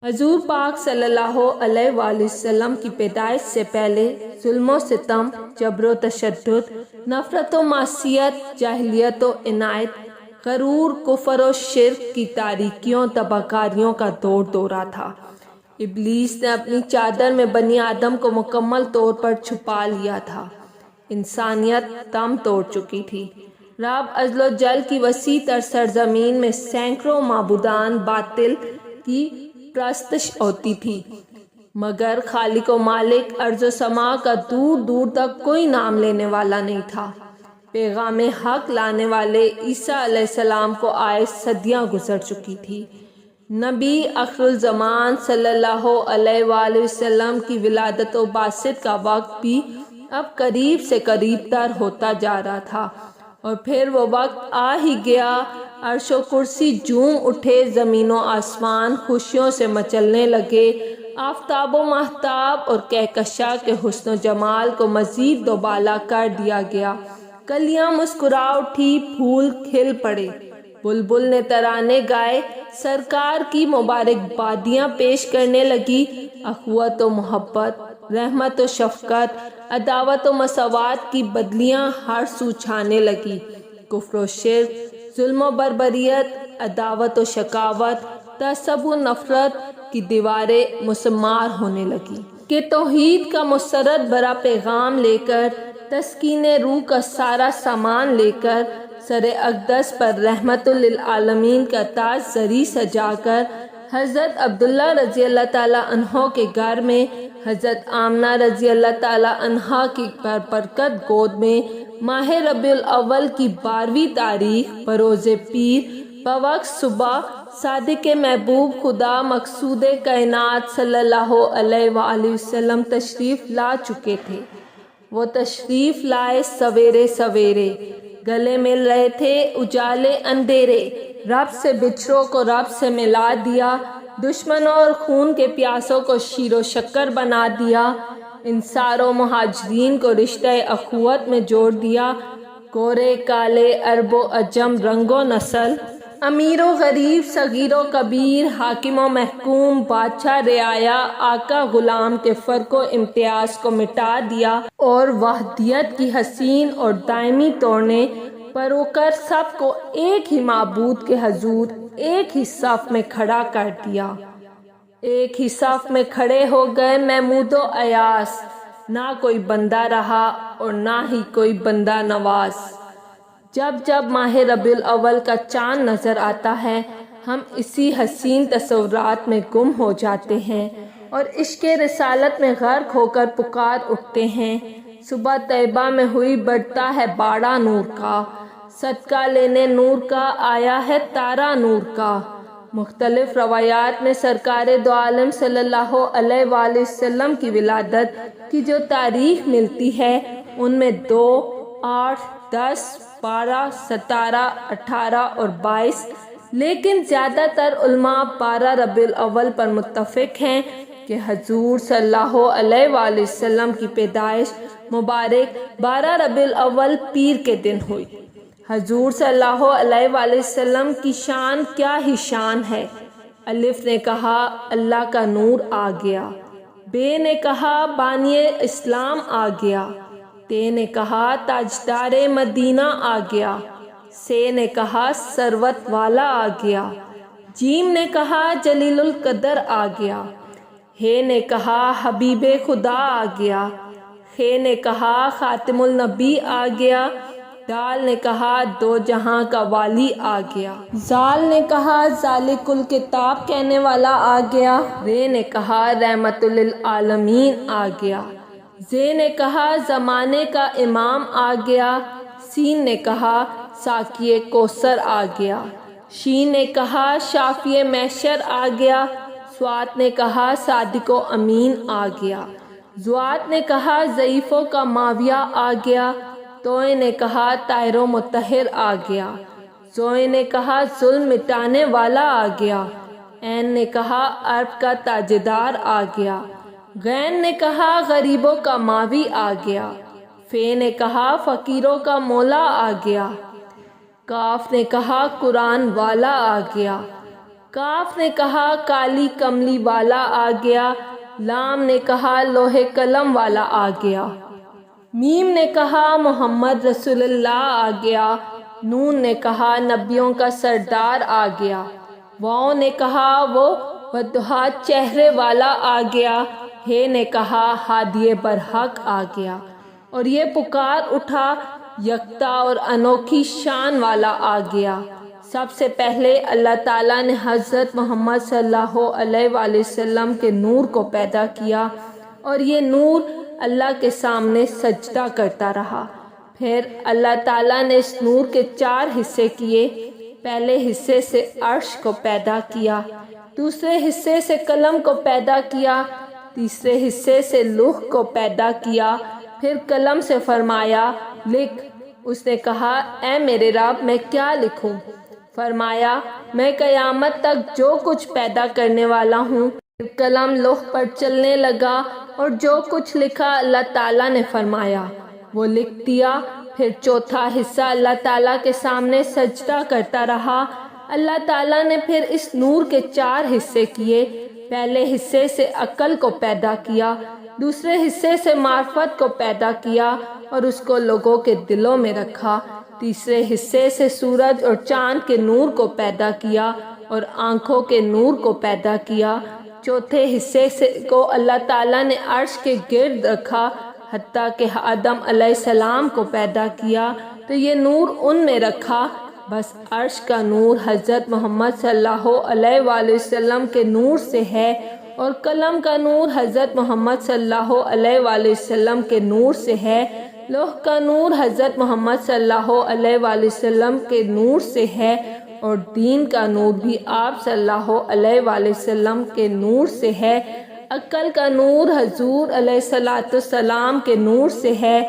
حضور پاک صلی اللہ علیہ وآلہ وسلم کی پیدائش سے پہلے ظلم و ستم، جبر و تشدد، نفرت و معصیت، جاہلیت و عنایت، غرور، کفر و شرک کی تاریکیوں تباہکاریوں کا دور دورہ تھا۔ ابلیس نے اپنی چادر میں بنی آدم کو مکمل طور پر چھپا لیا تھا۔ انسانیت دم توڑ چکی تھی۔ رب عزل و جل کی وسیع تر سرزمین میں سینکڑوں معبودان باطل کی پرستش ہوتی تھی، مگر خالق و مالک ارض و سما کا دور دور تک کوئی نام لینے والا نہیں تھا۔ پیغام حق لانے والے عیسیٰ علیہ السلام کو آئے صدیاں گزر چکی تھی۔ نبی آخر الزمان صلی اللہ علیہ وآلہ وسلم کی ولادت و بعثت کا وقت بھی اب قریب سے قریب تر ہوتا جا رہا تھا، اور پھر وہ وقت آ ہی گیا۔ عرش و کرسی جھوم اٹھے، زمین و آسمان خوشیوں سے مچلنے لگے، آفتاب و ماہتاب اور کہکشاں کے حسن و جمال کو مزید دوبالا کر دیا گیا۔ کلیاں مسکرا اٹھی، پھول کھل پڑے، بلبل نے ترانے گائے، سرکار کی مبارکبادیاں پیش کرنے لگی۔ اخوت و محبت، رحمت و شفقت، عداوت و مساوات کی بدلیاں ہر سو چھانے لگی۔ کفر و شرک، ظلم و بربریت، عداوت و شقاوت، تعصب و نفرت کی دیواریں مسمار ہونے لگی کہ توحید کا مسرت بھرا پیغام لے کر، تسکین روح کا سارا سامان لے کر، سر اقدس پر رحمت للعالمین کا تاج زری سجا کر، حضرت عبداللہ رضی اللہ تعالیٰ عنہ کے گھر میں، حضرت آمنہ رضی اللہ تعالیٰ عنہا کی برکت گود میں، ماہ ربیع الاول کی 12ویں تاریخ بروز پیر بوقت صبح، صادق محبوب خدا مقصود کائنات صلی اللہ علیہ وآلہ وسلم تشریف لا چکے تھے۔ وہ تشریف لائے سویرے سویرے، گلے مل رہے تھے اجالے اندھیرے، رب سے بچھڑوں کو رب سے ملا دیا، دشمنوں اور خون کے پیاسوں کو شیر و شکر بنا دیا، انصار و مہاجرین کو رشتہ اخوت میں جوڑ دیا، گورے کالے، عرب و عجم، رنگ و نسل، امیر و غریب، صغیر و کبیر، حاکم و محکوم، بادشاہ رعایا، آقا غلام کے فرق و امتیاز کو مٹا دیا، اور وحدت کی حسین اور دائمی توڑنے پرو کر سب کو ایک ہی معبود کے حضور ایک ہی صف میں کھڑا کر دیا۔ ایک ہی صف میں کھڑے ہو گئے محمود و ایاس، نہ کوئی بندہ رہا اور نہ ہی کوئی بندہ نواز۔ جب جب ماہ ربیع الاول کا چاند نظر آتا ہے، ہم اسی حسین تصورات میں گم ہو جاتے ہیں اور عشق رسالت میں غرق ہو کر پکار اٹھتے ہیں۔ صبح طیبہ میں ہوئی بڑھتا ہے باڑا نور کا، صدقہ لینے نور کا آیا ہے تارا نور کا۔ مختلف روایات میں سرکار دو عالم صلی اللہ علیہ وآلہ وسلم کی ولادت کی جو تاریخ ملتی ہے، ان میں 2، 8، 10، 12، 17، 18 اور 22، لیکن زیادہ تر علماء 12 ربیع الاول پر متفق ہیں کہ حضور صلی اللہ علیہ وآلہ وسلم کی پیدائش مبارک 12 ربیع الاول پیر کے دن ہوئی۔ حضور صلی اللہ علیہ وآلہ وسلم کی شان کیا ہی شان ہے۔ الف نے کہا اللہ کا نور آ گیا، بے نے کہا بانی اسلام آ گیا، تے نے کہا تاجدار مدینہ آ گیا، سے نے کہا ثروت والا آ گیا، جیم نے کہا جلیل القدر آ گیا، ہے نے کہا حبیب خدا آ گیا، خے نے کہا خاتم النبی آ گیا، دال نے کہا دو جہاں کا والی آ گیا، زال نے کہا ذالک الکتاب کہنے والا آ گیا، رے نے کہا رحمت للعالمین آ گیا، زے نے کہا زمانے کا امام آ گیا، سین نے کہا ساقی کوثر آ گیا، شین نے کہا شافی محشر آ گیا، سوات نے کہا صادق و امین آ گیا، زوات نے کہا ضعیفوں کا معاویہ آ گیا، توئے نے کہا طاہر و مطہر آ گیا، زوئے نے کہا ظلم مٹانے والا آ گیا، عین نے کہا عرب کا تاجدار آ گیا، غین نے کہا غریبوں کا ماوی آ گیا، فے نے کہا فقیروں کا مولا آ گیا، کاف نے کہا قرآن والا آ گیا، کاف نے کہا کالی کملی والا آ گیا، لام نے کہا لوہے قلم والا آ گیا، میم نے کہا محمد رسول اللہ آ گیا، نون نے کہا نبیوں کا سردار آ گیا، واؤ نے کہا وہ وضوح چہرے والا آ گیا، ہے نے کہا ہادی برحق آ گیا، اور یہ پکار اٹھا یکتا اور انوکھی شان والا آ گیا۔ سب سے پہلے اللہ تعالیٰ نے حضرت محمد صلی اللہ علیہ وآلہ وسلم کے نور کو پیدا کیا، اور یہ نور اللہ کے سامنے سجدہ کرتا رہا۔ پھر اللہ تعالیٰ نے اس نور کے 4 حصے کیے۔ پہلے حصے سے عرش کو پیدا کیا، دوسرے حصے سے قلم کو پیدا کیا، تیسرے حصے سے لوح کو پیدا کیا۔ پھر قلم سے فرمایا لکھ۔ اس نے کہا اے میرے رب میں کیا لکھوں؟ فرمایا میں قیامت تک جو کچھ پیدا کرنے والا ہوں۔ پھر قلم لوح پر چلنے لگا اور جو کچھ لکھا اللہ تعالیٰ نے فرمایا وہ لکھ دیا۔ پھر چوتھا حصہ اللہ تعالیٰ کے سامنے سجدہ کرتا رہا۔ اللہ تعالیٰ نے پھر اس نور کے 4 حصے کیے۔ پہلے حصے سے عقل کو پیدا کیا، دوسرے حصے سے معرفت کو پیدا کیا اور اس کو لوگوں کے دلوں میں رکھا، تیسرے حصے سے سورج اور چاند کے نور کو پیدا کیا اور آنکھوں کے نور کو پیدا کیا، چوتھے حصے کو اللہ تعالیٰ نے عرش کے گرد رکھا حتیٰ کہ آدم علیہ السلام کو پیدا کیا تو یہ نور ان میں رکھا۔ بس عرش کا نور حضرت محمد صلی اللہ علیہ وآلہ وسلم کے نور سے ہے، اور قلم کا نور حضرت محمد صلی اللہ علیہ وآلہ وسلم کے نور سے ہے، لوح کا نور حضرت محمد صلی اللہ علیہ وآلہ وسلم کے نور سے ہے، اور دین کا نور بھی آپ صلی اللہ علیہ وآلہ وسلم کے نور سے ہے، عقل کا نور حضور علیہ السلام کے نور سے ہے،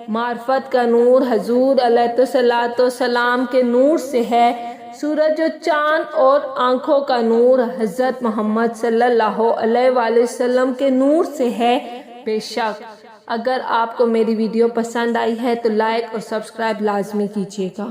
معرفت کا نور حضور علیہ السلام کے نور سے ہے، سورج و چاند اور آنکھوں کا نور حضرت محمد صلی اللہ علیہ وآلہ وسلم کے نور سے ہے۔ بے شک اگر آپ کو میری ویڈیو پسند آئی ہے تو لائک اور سبسکرائب لازمی کیجیے گا۔